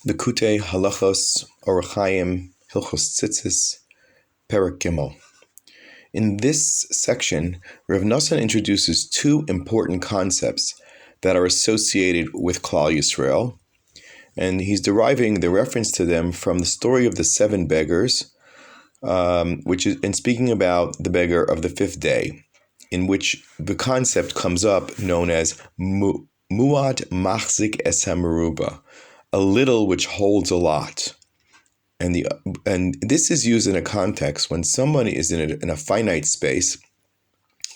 Likutei Halachos Orach Chaim Hilchos Tzitzis Perek Gimel. In this section, Rav Nosson introduces two important concepts that are associated with Klal Yisrael, and he's deriving the reference to them from the story of the seven beggars, which is in speaking about the beggar of the fifth day, in which the concept comes up known as Mu'at Machzik Es HaMeruba, a little which holds a lot. And this is used in a context when someone is in a finite space,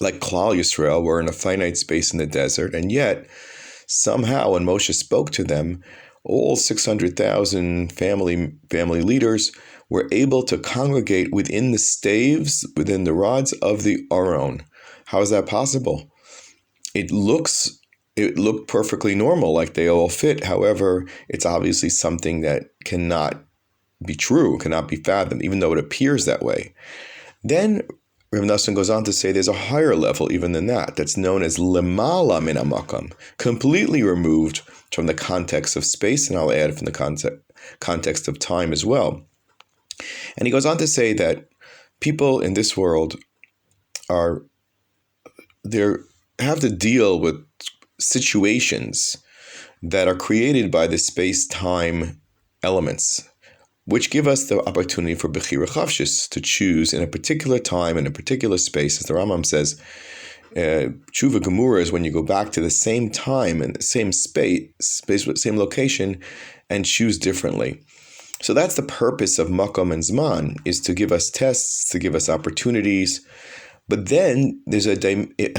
like Klal Yisrael, we're in a finite space in the desert, and yet somehow when Moshe spoke to them, all 600,000 family leaders were able to congregate within the staves, within the rods of the Aron. How is that possible? It looked perfectly normal, like they all fit. However, it's obviously something that cannot be true, cannot be fathomed, even though it appears that way. Then Rav Nosson goes on to say there's a higher level even than that, that's known as lemala min hamakam, completely removed from the context of space, and I'll add from the context of time as well. And he goes on to say that people in this world have to deal with situations that are created by the space-time elements, which give us the opportunity for Bechira Chavshis, to choose in a particular time, in a particular space. As the Rambam says, Tshuva Gemura is when you go back to the same time and the same space, same location, and choose differently. So that's the purpose of Makom and Zman, is to give us tests, to give us opportunities. But then there's a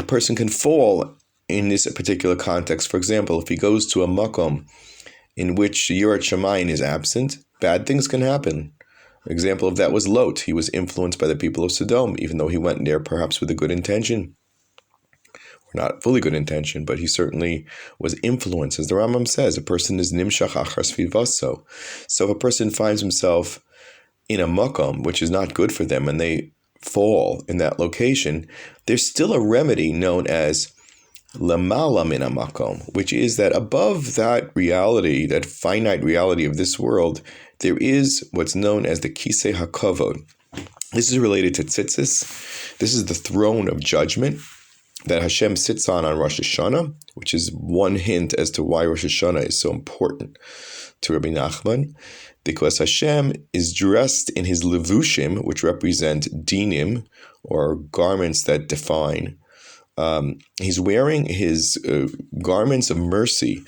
person can fall in this particular context. For example, if he goes to a Makom in which Yirat Shamayim is absent, bad things can happen. An example of that was Lot. He was influenced by the people of Sodom, even though he went there perhaps with a good intention. Or not fully good intention, but he certainly was influenced. As the Rambam says, a person is nimshach achar svivaso. So if a person finds himself in a makom, which is not good for them, and they fall in that location, there's still a remedy known as lemala min hamakom, which is that above that reality, that finite reality of this world, there is what's known as the kisei hakavod. This is related to Tzisis. This is the throne of judgment that Hashem sits on Rosh Hashanah, which is one hint as to why Rosh Hashanah is so important to Rabbi Nachman, because Hashem is dressed in his levushim, which represent dinim, or garments that define. He's wearing his garments of mercy,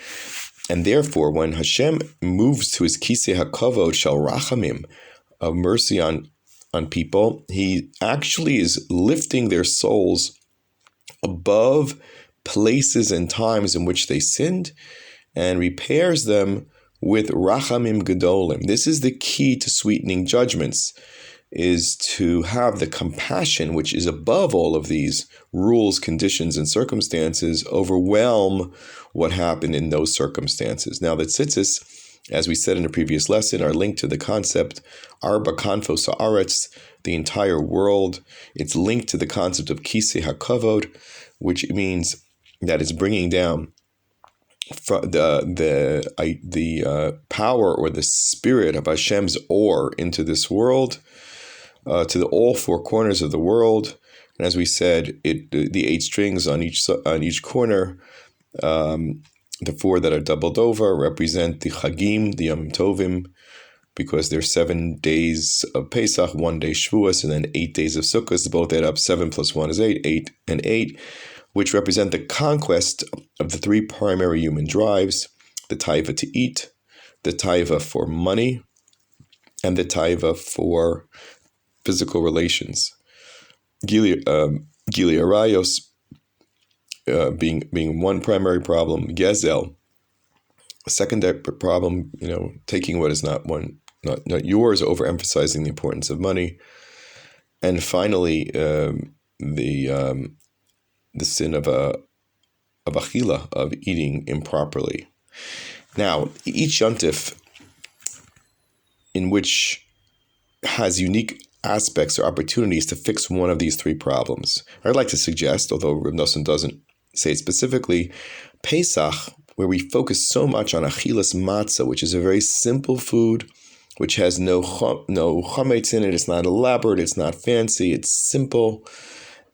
and therefore when Hashem moves to his kisei hakavod shel rachamim, of mercy on people, he actually is lifting their souls above places and times in which they sinned, and repairs them with rachamim gedolim. This is the key to sweetening judgments, is to have the compassion which is above all of these rules, conditions, and circumstances overwhelm what happened in those circumstances. Now, the tzitzis, as we said in the previous lesson, are linked to the concept arba kanfos haaretz, the entire world. It's linked to the concept of kisei hakavod, which means that it's bringing down the power or the spirit of Hashem's or into this world, to all four corners of the world. And as we said, the 8 strings on each corner, the 4 that are doubled over, represent the Chagim, the Yom Tovim, because there's 7 days of Pesach, 1 day Shavuos, and then 8 days of Sukkot. Both add up. 7 plus 1 is 8, 8 and 8, which represent the conquest of the 3 primary human drives: the taiva to eat, the taiva for money, and the taiva for physical relations. Gilia Arayos being one primary problem, Gezel, a secondary problem, taking what is not not yours, overemphasizing the importance of money, and finally the sin of achila, of eating improperly. Now, each yontif, in which has unique aspects or opportunities to fix one of these 3 problems. I'd like to suggest, although Rav Nosson doesn't say it specifically, Pesach where we focus so much on achilas matzah, which is a very simple food, which has no chametz in it. It's not elaborate. It's not fancy. It's simple.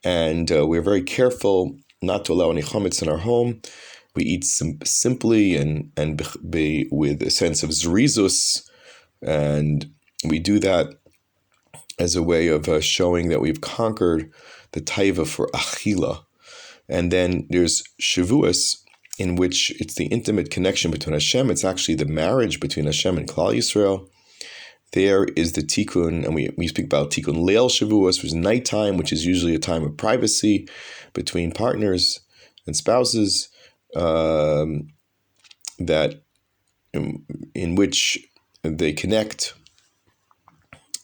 And we're very careful not to allow any chametz in our home. We eat simply and with a sense of zrizus. And we do that as a way of showing that we've conquered the taiva for achila. And then there's Shavuos, in which it's the intimate connection between Hashem. It's actually the marriage between Hashem and Klal Yisrael. There is the tikkun, and we speak about tikkun leil Shavuos, which is nighttime, which is usually a time of privacy between partners and spouses, that in which they connect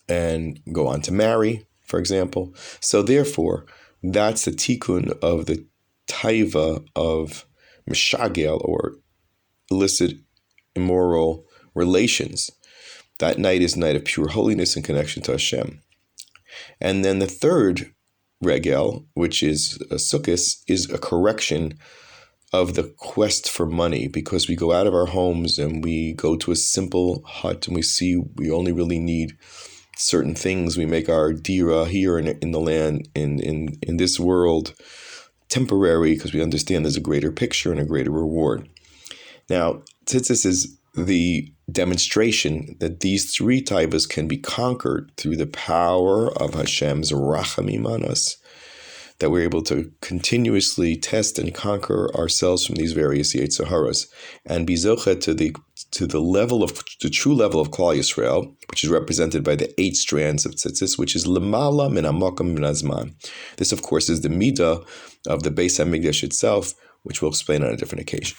and go on to marry, for example. So therefore, that's the tikkun of the taiva of mishagel, or illicit, immoral relations. That night is a night of pure holiness and connection to Hashem. And then the third regel, which is a sukkos, is a correction of the quest for money, because we go out of our homes and we go to a simple hut and we see we only really need certain things. We make our dira here in the land, in this world, temporary, because we understand there's a greater picture and a greater reward. Now, Tzitzis is the demonstration that these three taivas can be conquered through the power of Hashem's rachamim on us, that we're able to continuously test and conquer ourselves from these various yetzer haras and be zocheh to the true level of Klal Yisrael, which is represented by the 8 strands of tzitzis, which is lemala min hamakom min hazman. This, of course, is the midah of the Beis Hamikdash itself, which we'll explain on a different occasion.